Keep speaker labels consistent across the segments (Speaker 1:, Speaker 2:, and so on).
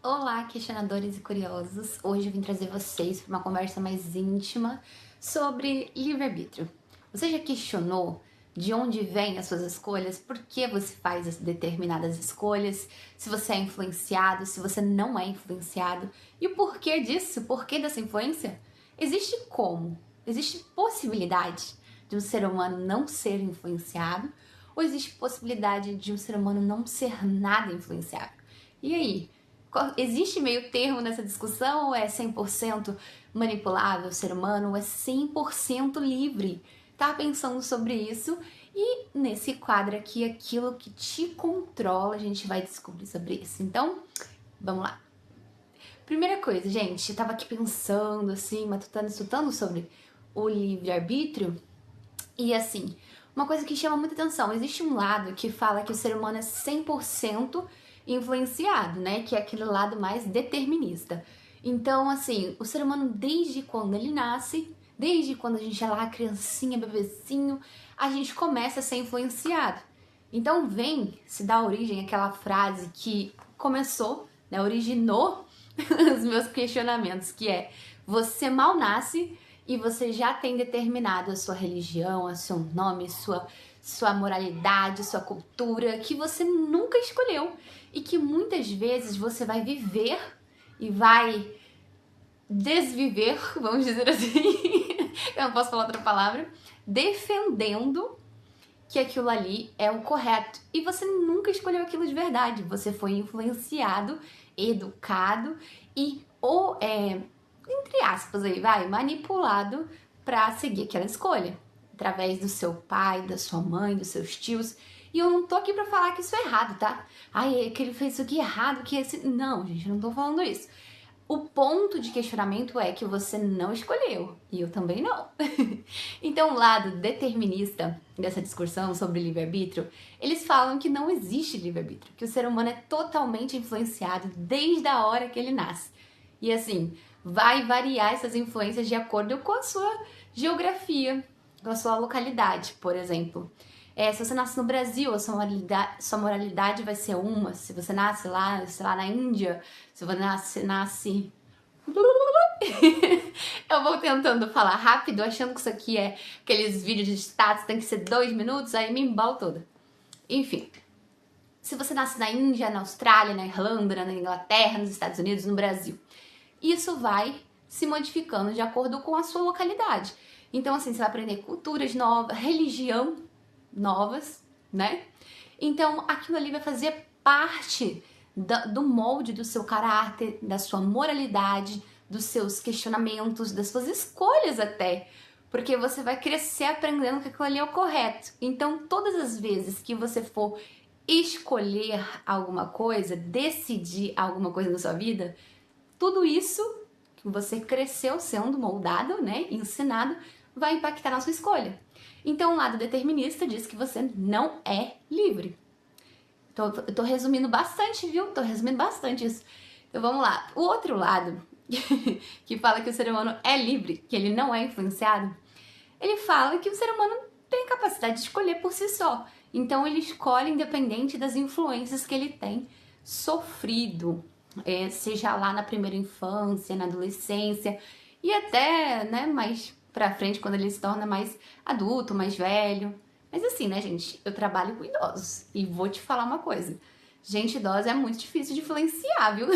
Speaker 1: Olá, questionadores e curiosos! Hoje eu vim trazer vocês para uma conversa mais íntima sobre livre-arbítrio. Você já questionou de onde vêm as suas escolhas? Por que você faz as determinadas escolhas? Se você é influenciado, se você não é influenciado? E o porquê disso? O porquê dessa influência? Existe como? Existe possibilidade de um ser humano não ser influenciado? Ou existe possibilidade de um ser humano não ser nada influenciado? E aí? Existe meio termo nessa discussão ou é 100% manipulável o ser humano ou é 100% livre? Tá pensando sobre isso e nesse quadro aqui, aquilo que te controla, a gente vai descobrir sobre isso. Então, vamos lá. Primeira coisa, gente, eu tava aqui pensando assim, matutando, estudando sobre o livre-arbítrio e assim, uma coisa que chama muita atenção, existe um lado que fala que o ser humano é 100% influenciado, né? Que é aquele lado mais determinista. Então, assim, o ser humano desde quando ele nasce, desde quando a gente é lá criancinha, bebezinho, a gente começa a ser influenciado. Então se dá origem àquela frase que começou, né, originou os meus questionamentos, que é: você mal nasce e você já tem determinado a sua religião, o seu nome, sua moralidade, sua cultura, que você nunca escolheu e que muitas vezes você vai viver e vai desviver, vamos dizer assim, eu não posso falar outra palavra, defendendo que aquilo ali é o correto. E você nunca escolheu aquilo de verdade. Você foi influenciado, educado e, entre aspas aí, manipulado para seguir aquela escolha. Através do seu pai, da sua mãe, dos seus tios. E eu não tô aqui pra falar que isso é errado, tá? Ai, é que ele fez isso aqui errado, que esse... Não, gente, eu não tô falando isso. O ponto de questionamento é que você não escolheu, e eu também não. Então, o lado determinista dessa discussão sobre livre-arbítrio, eles falam que não existe livre-arbítrio, que o ser humano é totalmente influenciado desde a hora que ele nasce. E assim, vai variar essas influências de acordo com a sua geografia, com a sua localidade, por exemplo. Se você nasce no Brasil, a sua moralidade vai ser uma. Se você nasce lá, sei lá, na Índia, se você nasce... Eu vou tentando falar rápido, achando que isso aqui é aqueles vídeos de status, tem que ser 2 minutos, aí me embalo toda. Enfim, se você nasce na Índia, na Austrália, na Irlanda, na Inglaterra, nos Estados Unidos, no Brasil, isso vai se modificando de acordo com a sua localidade. Então, assim, você vai aprender culturas novas, religião novas, né? Então, aquilo ali vai fazer parte do molde do seu caráter, da sua moralidade, dos seus questionamentos, das suas escolhas até. Porque você vai crescer aprendendo que aquilo ali é o correto. Então, todas as vezes que você for escolher alguma coisa, decidir alguma coisa na sua vida, tudo isso que você cresceu sendo moldado, né, ensinado, vai impactar na sua escolha. Então, o lado determinista diz que você não é livre. Então, eu tô resumindo bastante, viu? Tô resumindo bastante isso. Então, vamos lá. O outro lado, que fala que o ser humano é livre, que ele não é influenciado, ele fala que o ser humano tem capacidade de escolher por si só. Então, ele escolhe independente das influências que ele tem sofrido, seja lá na primeira infância, na adolescência e até, né, mais pra frente, quando ele se torna mais adulto, mais velho. Mas assim, né, gente, eu trabalho com idosos e vou te falar uma coisa. Gente idosa é muito difícil de influenciar, viu?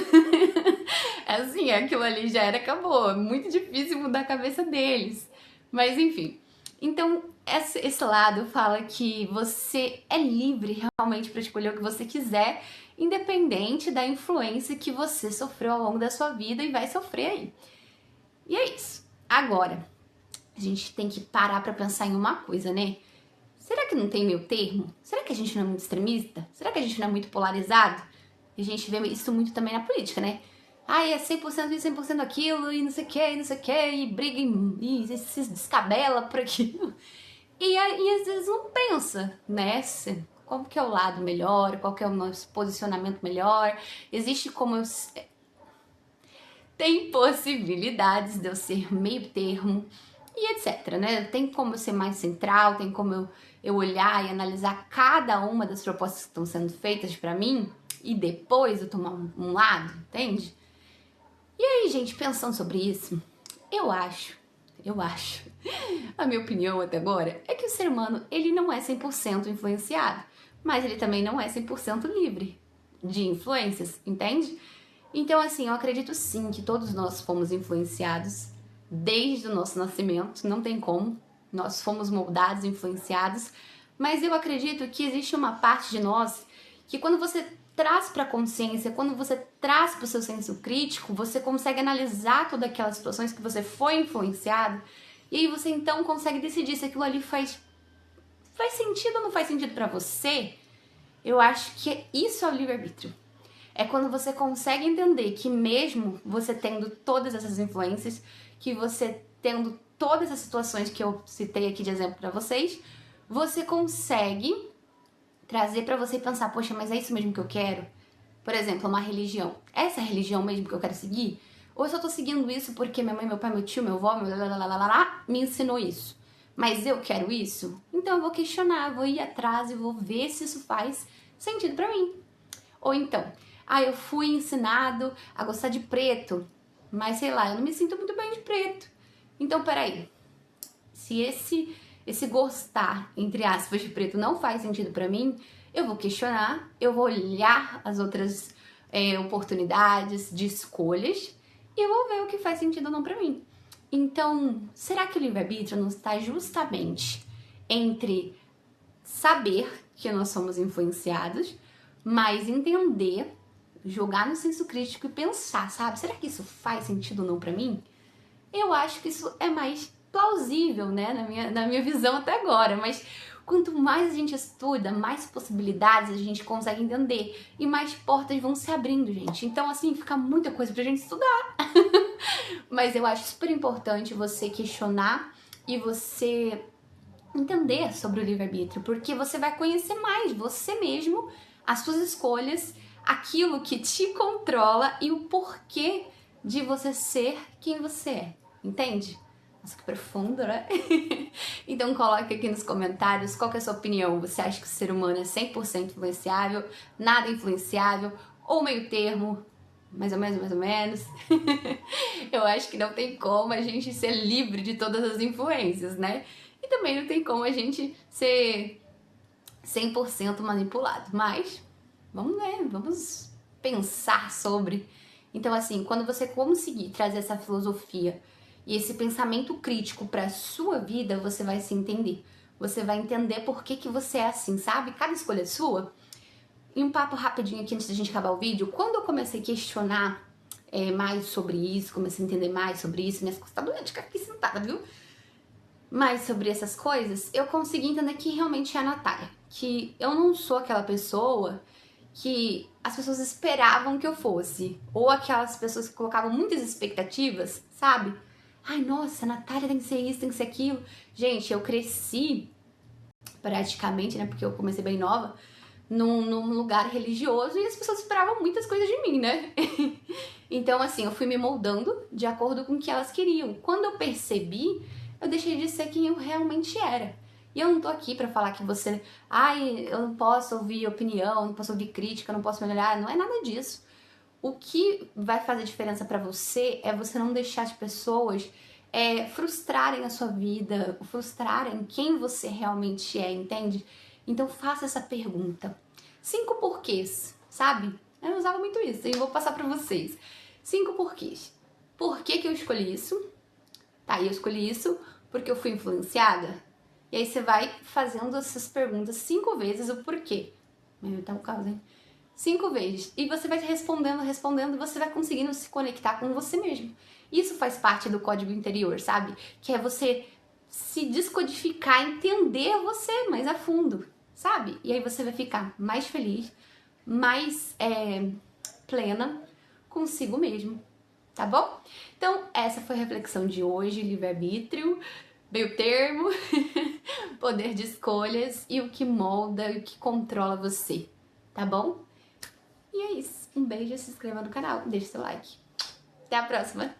Speaker 1: É assim, aquilo ali já era, acabou. É muito difícil mudar a cabeça deles. Mas enfim. Então, esse lado fala que você é livre realmente para escolher o que você quiser, independente da influência que você sofreu ao longo da sua vida e vai sofrer aí. E é isso. Agora, a gente tem que parar para pensar em uma coisa, né? Será que não tem meio termo? Será que a gente não é muito extremista? Será que a gente não é muito polarizado? E a gente vê isso muito também na política, né? É 100% isso, 100% aquilo, e não sei o que, e não sei o que, e briga, e se descabela por aquilo. E às vezes não pensa, né? Qual que é o lado melhor, qual que é o nosso posicionamento melhor, existe como eu... Tem possibilidades de eu ser meio termo, e etc, né? Tem como eu ser mais central, tem como eu olhar e analisar cada uma das propostas que estão sendo feitas para mim? e depois eu tomar um lado, entende? E aí, gente, pensando sobre isso, eu acho, a minha opinião até agora é que o ser humano, ele não é 100% influenciado, mas ele também não é 100% livre de influências, entende? Então, assim, eu acredito sim que todos nós fomos influenciados desde o nosso nascimento, não tem como, nós fomos moldados, influenciados, mas eu acredito que existe uma parte de nós que quando você traz para a consciência, quando você traz para o seu senso crítico, você consegue analisar todas aquelas situações que você foi influenciado, e aí você então consegue decidir se aquilo ali faz sentido ou não faz sentido para você. Eu acho que isso é o livre-arbítrio. É quando você consegue entender que mesmo você tendo todas essas influências, que você tendo todas as situações que eu citei aqui de exemplo para vocês, você consegue trazer para você e pensar, poxa, mas é isso mesmo que eu quero? Por exemplo, uma religião. É essa religião mesmo que eu quero seguir? Ou eu só tô seguindo isso porque minha mãe, meu pai, meu tio, meu avô, me ensinou isso? Mas eu quero isso? Então eu vou questionar, vou ir atrás e vou ver se isso faz sentido para mim. Ou então, eu fui ensinado a gostar de preto, mas sei lá, eu não me sinto muito bem de preto. Então, peraí, se esse gostar, entre aspas, de preto não faz sentido pra mim, eu vou questionar, eu vou olhar as outras oportunidades de escolhas e eu vou ver o que faz sentido ou não pra mim. Então, será que o livre-arbítrio não está justamente entre saber que nós somos influenciados, mas entender, jogar no senso crítico e pensar, sabe? Será que isso faz sentido ou não pra mim? Eu acho que isso é mais plausível, né, na minha visão até agora, mas quanto mais a gente estuda, mais possibilidades a gente consegue entender e mais portas vão se abrindo, gente. Então, assim, fica muita coisa pra gente estudar. Mas eu acho super importante você questionar e você entender sobre o livre-arbítrio, porque você vai conhecer mais você mesmo, as suas escolhas, aquilo que te controla e o porquê de você ser quem você é, entende? Nossa, que profundo, né? Então coloque aqui nos comentários qual que é a sua opinião. Você acha que o ser humano é 100% influenciável, nada influenciável, ou meio termo, mais ou menos, mais ou menos? Eu acho que não tem como a gente ser livre de todas as influências, né? E também não tem como a gente ser 100% manipulado. Mas, vamos ver, vamos pensar sobre. Então, assim, quando você conseguir trazer essa filosofia e esse pensamento crítico para sua vida, você vai se entender. Você vai entender por que você é assim, sabe? Cada escolha é sua. E um papo rapidinho aqui antes da gente acabar o vídeo. Quando eu comecei a questionar mais sobre isso, comecei a entender mais sobre isso, minhas costas tá doendo de ficar aqui sentada, viu? Mais sobre essas coisas, eu consegui entender que realmente é a Natália. Que eu não sou aquela pessoa que as pessoas esperavam que eu fosse. Ou aquelas pessoas que colocavam muitas expectativas, sabe? Ai, nossa, a Natália tem que ser isso, tem que ser aquilo. Gente, eu cresci praticamente, né? Porque eu comecei bem nova, num lugar religioso e as pessoas esperavam muitas coisas de mim, né? Então, assim, eu fui me moldando de acordo com o que elas queriam. Quando eu percebi, eu deixei de ser quem eu realmente era. E eu não tô aqui pra falar que você... eu não posso ouvir opinião, não posso ouvir crítica, não posso melhorar. Não é nada disso. O que vai fazer diferença pra você é você não deixar as pessoas frustrarem a sua vida, frustrarem quem você realmente é, entende? Então faça essa pergunta. 5 porquês, sabe? Eu usava muito isso e eu vou passar pra vocês. 5 porquês. Por que eu escolhi isso? Tá, eu escolhi isso porque eu fui influenciada. E aí você vai fazendo essas perguntas 5 vezes o porquê. Tá um caos, hein? 5 vezes. E você vai respondendo, e você vai conseguindo se conectar com você mesmo. Isso faz parte do código interior, sabe? Que é você se descodificar, entender você mais a fundo, sabe? E aí você vai ficar mais feliz, mais plena consigo mesmo, tá bom? Então, essa foi a reflexão de hoje, livre-arbítrio, meio termo, poder de escolhas e o que molda e o que controla você, tá bom? E é isso. Um beijo, se inscreva no canal, deixe seu like. Até a próxima!